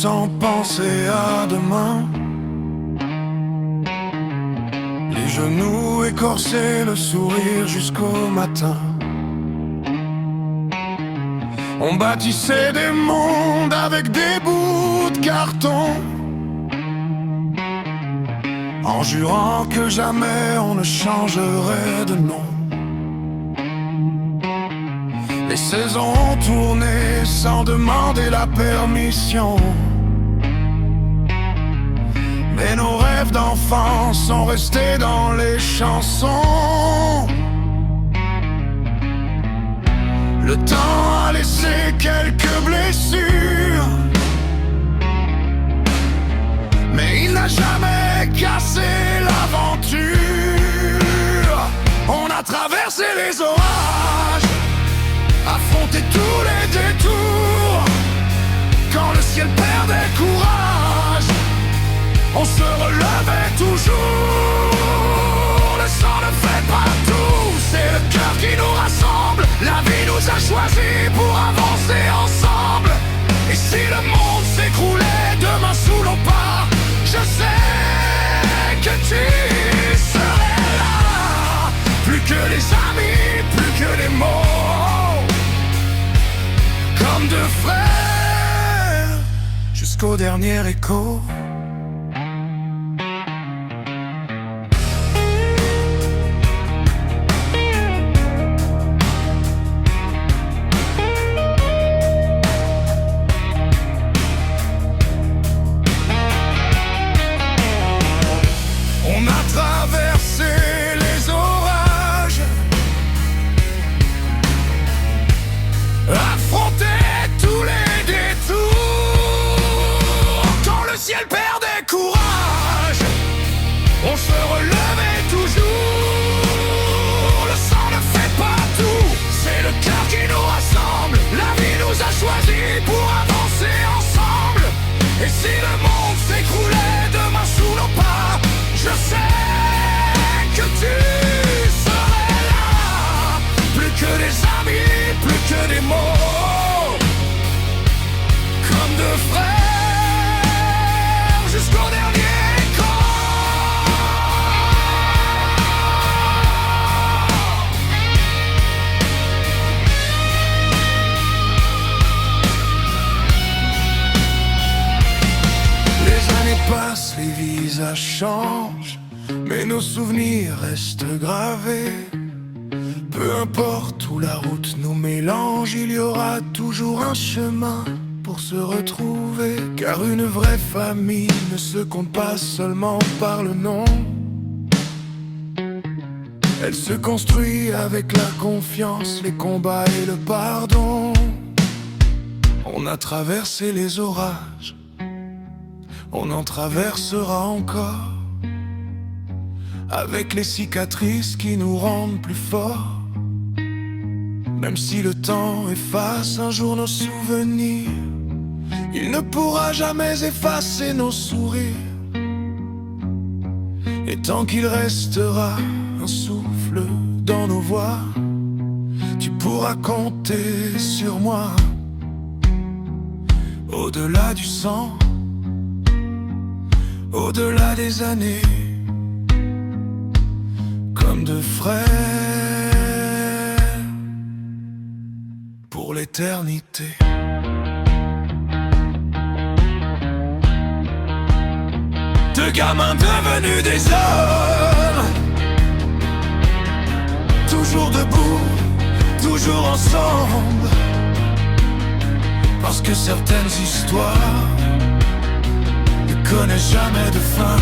sans penser à demain. Les genoux écorcés, le sourire jusqu'au matin. On bâtissait des mondes avec des bouts de carton, en jurant que jamais on ne changerait de nom. Les saisons ont tourné sans demander la permission, mais nos rêves d'enfance sont restés dans les chansons. Le temps a laissé quelques blessures, mais il n'a jamais cassé l'aventure. On a traversé les orages, affronté tous les détours. Quand le ciel perdait courage, on se relevait toujours. Le sang ne fait pas tout, c'est le cœur qui nous rassemble. La vie nous a choisis pour avancer ensemble. Et si le monde s'écroulait demain sous nos pas, je sais que tu serais là. Plus que les amis, plus que les mots, comme deux frères, jusqu'au dernier écho. On a traversé les orages, affronté tous les détours. Quand le ciel perdait courage, on se relevait toujours. Le sang ne fait pas tout, c'est le cœur qui nous rassemble. La vie nous a choisis pour avancer ensemble. Et si le monde s'écroulait demain sous nos pas, je sais que tu serais là. Plus que des amis, plus que des mots, comme deux frères, jusqu'au dernier écho. Les années passent, les visages changent, mais nos souvenirs restent gravés. Peu importe où la route nous mélange, il y aura toujours un chemin pour se retrouver. Car une vraie famille ne se compte pas seulement par le nom, elle se construit avec la confiance, les combats et le pardon. On a traversé les orages, on en traversera encore, avec les cicatrices qui nous rendent plus forts. Même si le temps efface un jour nos souvenirs, il ne pourra jamais effacer nos sourires. Et tant qu'il restera un souffle dans nos voix, tu pourras compter sur moi. Au-delà du sang, au-delà des années, comme deux frères pour l'éternité. Deux gamins devenus des hommes, toujours debout, toujours ensemble, parce que certaines histoires ne connaissent jamais de fin.